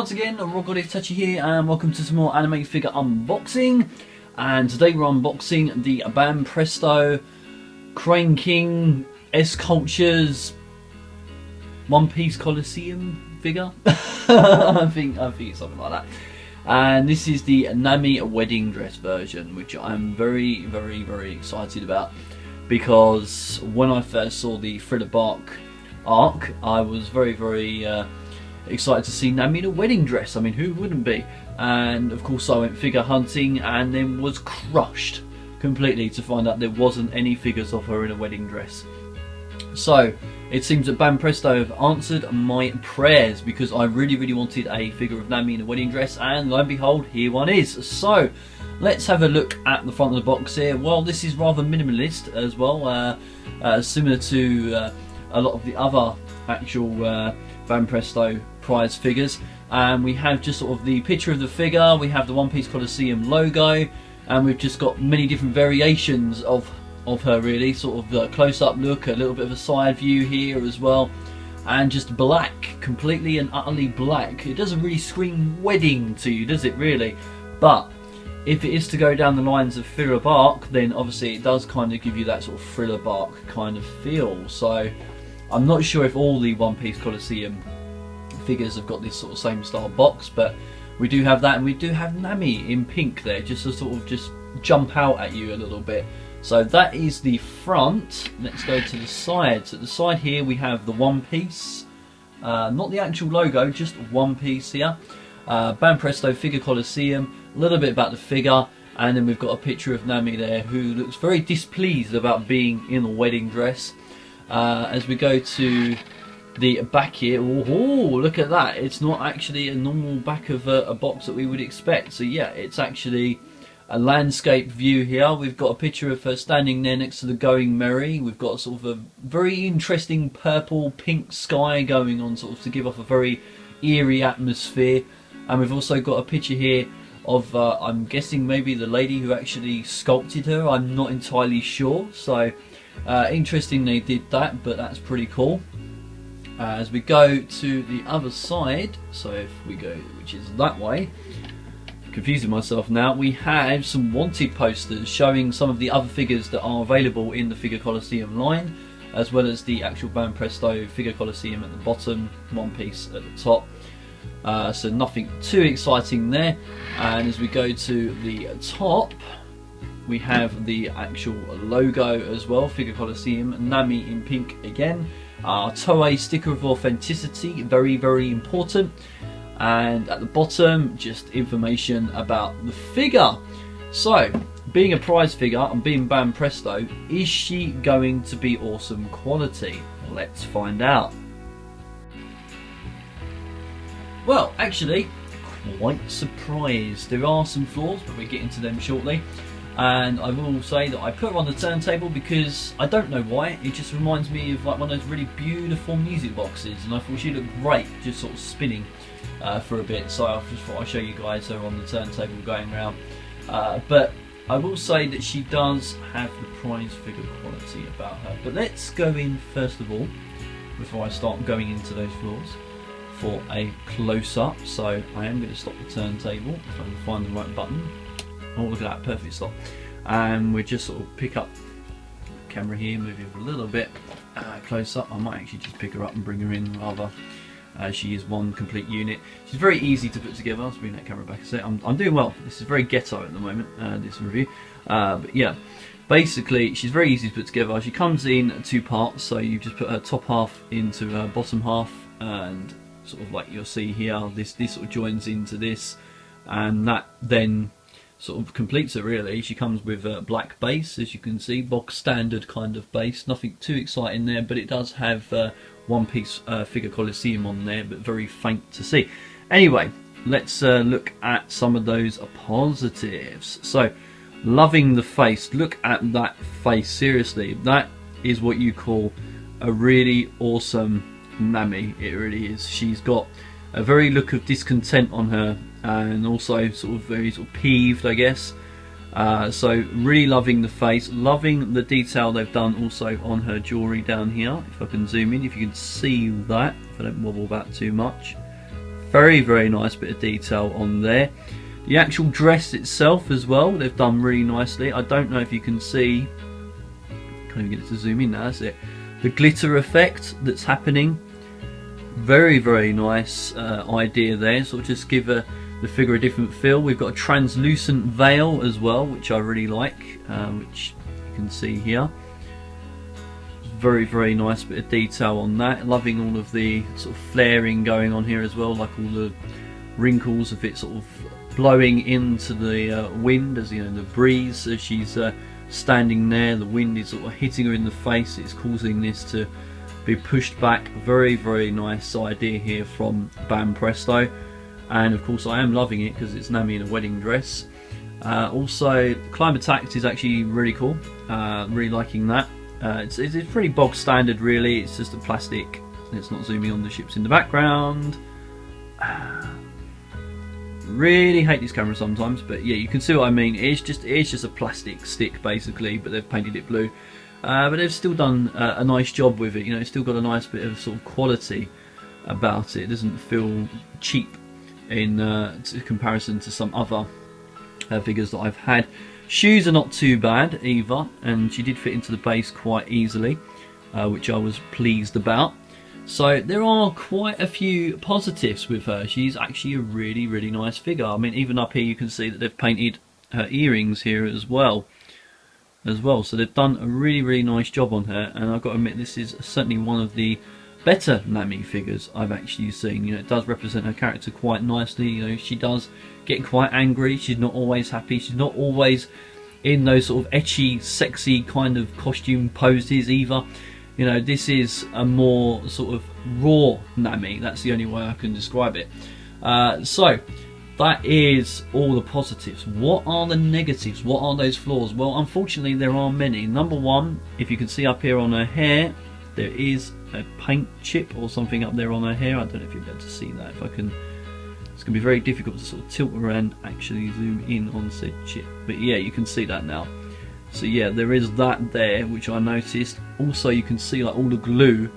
once again, Touchy here, and welcome to some more anime figure unboxing. And today we're unboxing the Banpresto Crane King S Cultures One Piece Coliseum figure. I think it's something like that. And this is the Nami wedding dress version, which I'm very excited about, because when I first saw the Thriller Bark arc, I was very excited to see Nami in a wedding dress. I mean, who wouldn't be? And of course I went figure hunting and then was crushed completely to find out there wasn't any figures of her in a wedding dress. So it seems that Banpresto have answered my prayers, because I really wanted a figure of Nami in a wedding dress, and lo and behold, here one is. So let's have a look at the front of the box here. Well, this is rather minimalist as well, similar to a lot of the other actual Banpresto prize figures. And we have just sort of the picture of the figure, we have the One Piece Coliseum logo, and we've just got many different variations of her, really, sort of a close-up look, a little bit of a side view here as well, and just black, completely and utterly black. It doesn't really scream wedding to you, does it, really? But if it is to go down the lines of Thriller Bark, then obviously it does kind of give you that sort of Thriller Bark kind of feel. So I'm not sure if all the One Piece Coliseum figures have got this sort of same style box, but we do have that, and we do have Nami in pink there, just to sort of just jump out at you a little bit. So that is the front. Let's go to the sides. At the side here we have the One Piece, not the actual logo, just One Piece here. Banpresto Figure Coliseum, a little bit about the figure, and then we've got a picture of Nami there, who looks very displeased about being in a wedding dress. As we go to the back here, oh, look at that! It's not actually a normal back of a box that we would expect. So yeah, it's actually a landscape view here. We've got a picture of her standing there next to the Going Merry. We've got sort of a very interesting purple pink sky going on, sort of to give off a very eerie atmosphere. And we've also got a picture here of I'm guessing maybe the lady who actually sculpted her. I'm not entirely sure. So interesting they did that, but that's pretty cool. As we go to the other side, so if we go, which is that way, confusing myself now, we have some wanted posters showing some of the other figures that are available in the Figure Coliseum line, as well as the actual Banpresto Figure Coliseum at the bottom, One Piece at the top. So nothing too exciting there. And as we go to the top, we have the actual logo as well, Figure Coliseum, Nami in pink again. Toei sticker of authenticity, very important. And at the bottom, just information about the figure. So, being a prize figure and being Banpresto, is she going to be awesome quality? Let's find out. Well, actually, quite surprised. There are some flaws, but we'll get into them shortly. And I will say that I put her on the turntable because I don't know why, it just reminds me of like one of those really beautiful music boxes, and I thought she looked great just sort of spinning for a bit, so I just thought I'd show you guys her on the turntable going around. But I will say that she does have the prize figure quality about her. But let's go in first of all, before I start going into those flaws, for a close-up. So I am going to stop the turntable if I can find the right button. Oh, look at that, perfect stop. And we just sort of pick up the camera here, move it a little bit close up. I might actually just pick her up and bring her in rather. She is one complete unit. She's very easy to put together. Let's bring that camera back a sec. I'm doing well. This is very ghetto at the moment, this review. But yeah, basically she's very easy to put together. She comes in two parts, so you just put her top half into her bottom half, and sort of like you'll see here, this sort of joins into this, and that then sort of completes it really. She comes with a black base, as you can see, bog standard kind of base, nothing too exciting there, but it does have One Piece Figure Coliseum on there, but very faint to see. Anyway, let's look at some of those positives. So, loving the face. Look at that face, seriously. That is what you call a really awesome Nami. It really is. She's got a very look of discontent on her, and also sort of very sort of peeved, I guess. So really loving the face, loving the detail they've done also on her jewellery down here. If I can zoom in, if you can see that, if I don't wobble back too much. Very nice bit of detail on there. The actual dress itself as well, they've done really nicely. I don't know if you can see, can't even get it to zoom in now, that's it. The glitter effect that's happening. Very nice idea there, sort of just give the figure a different feel. We've got a translucent veil as well, which I really like, which you can see here. Very nice bit of detail on that. Loving all of the sort of flaring going on here as well, like all the wrinkles of it sort of blowing into the wind, as you know, the breeze as she's standing there. The wind is sort of hitting her in the face. It's causing this to be pushed back. Very nice idea here from Banpresto, and of course I am loving it because it's Nami in a wedding dress. Also, climate tax is actually really cool. Really liking that. It's pretty bog standard really. It's just a plastic. It's not zooming on the ships in the background. Really hate this camera sometimes, but yeah, you can see what I mean. It's just a plastic stick basically, but they've painted it blue. But they've still done a nice job with it. You know, it's still got a nice bit of sort of quality about it. It doesn't feel cheap in comparison to some other figures that I've had. Shoes are not too bad either, and she did fit into the base quite easily, which I was pleased about. So there are quite a few positives with her. She's actually a really nice figure. I mean, even up here you can see that they've painted her earrings here as well. So they've done a really nice job on her, and I've got to admit this is certainly one of the better Nami figures I've actually seen. You know, it does represent her character quite nicely. You know, she does get quite angry. She's not always happy. She's not always in those sort of ecchi, sexy kind of costume poses either. You know, this is a more sort of raw Nami. That's the only way I can describe it. So that is all the positives. What are the negatives? What are those flaws? Well, unfortunately there are many. Number one, if you can see up here on her hair, there is a paint chip or something up there on her hair. I don't know if you'll be able to see that. If I can, it's going to be very difficult to sort of tilt around, actually zoom in on said chip. But yeah, you can see that now. So yeah, there is that there, which I noticed. Also, you can see like all the glue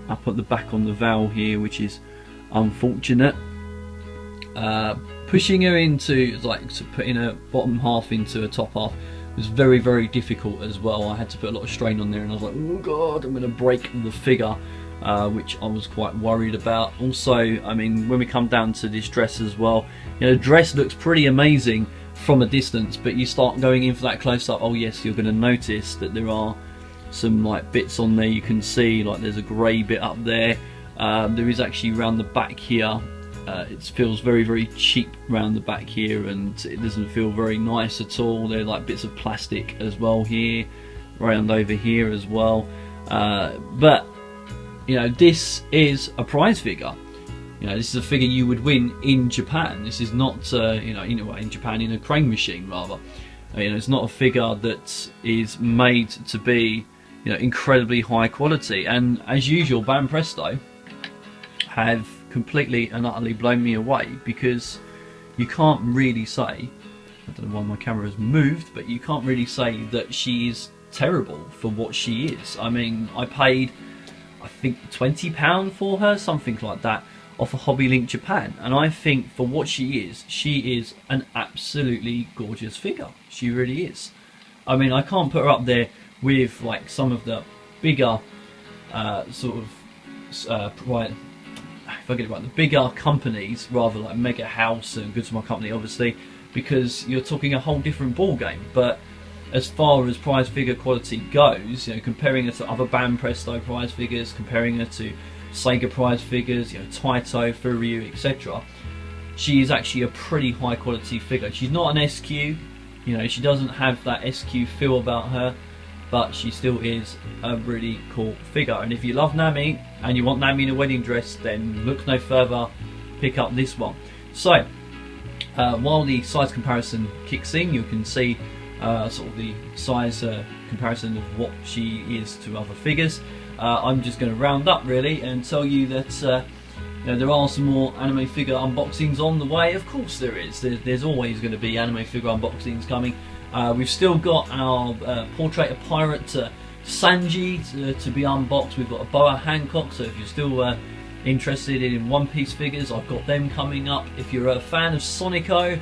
up at the back on the veil here, which is unfortunate. Pushing her into, like, to putting her bottom half into a top half was very difficult as well. I had to put a lot of strain on there, and I was like, oh god, I'm going to break the figure, which I was quite worried about. Also, I mean, when we come down to this dress as well, you know, the dress looks pretty amazing from a distance, but you start going in for that close-up, oh yes, you're going to notice that there are some like bits on there. You can see like there's a grey bit up there. There is actually around the back here. It feels very cheap around the back here, and it doesn't feel very nice at all. There are like bits of plastic as well here, around over here as well. But you know, this is a prize figure. You know, this is a figure you would win in Japan. This is not, you know, in Japan, in a crane machine rather. You know, it's not a figure that is made to be, you know, incredibly high quality. And as usual, Banpresto have completely and utterly blown me away, because you can't really say, I don't know why my camera has moved, but you can't really say that she is terrible for what she is. I mean, I paid, I think, £20 for her, something like that, off of Hobby Link Japan, and I think for what she is an absolutely gorgeous figure. She really is. I mean, I can't put her up there with like some of the bigger sort of if I get it right, the bigger companies, rather, like Mega House and Good Smart Company, obviously, because you're talking a whole different ball game. But as far as prize figure quality goes, you know, comparing her to other Banpresto prize figures, comparing her to Sega prize figures, you know, Taito, Furyu, etc., she is actually a pretty high quality figure. She's not an SQ, you know, she doesn't have that SQ feel about her, but she still is a really cool figure. And if you love Nami and you want Nami in a wedding dress, then look no further, pick up this one. So while the size comparison kicks in, you can see sort of the size comparison of what she is to other figures. I'm just going to round up really and tell you that you know, there are some more anime figure unboxings on the way. Of course there is. There's always going to be anime figure unboxings coming. We've still got our portrait of Pirate Sanji to be unboxed. We've got a Boa Hancock, so if you're still interested in One Piece figures, I've got them coming up. If you're a fan of Sonico,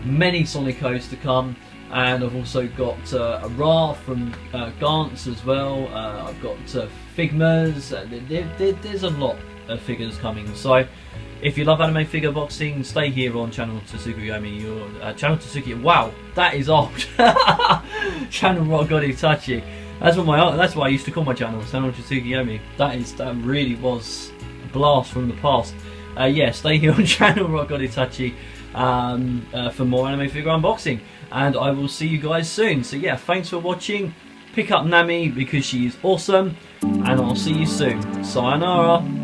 many Sonicos to come. And I've also got a Ra from Gantz as well. I've got Figmas. There's a lot of figures coming. So if you love anime figure boxing, stay here on Channel Tsukuyomi. Channel Tsukuyomi. Wow, that is old. Channel Rogodi Tachi. That's what I used to call my channel, Channel Tsukuyomi. That really was a blast from the past. Yeah, stay here on Channel Rogodi Tachi for more anime figure unboxing. And I will see you guys soon. So yeah, thanks for watching. Pick up Nami because she is awesome. And I'll see you soon. Sayonara.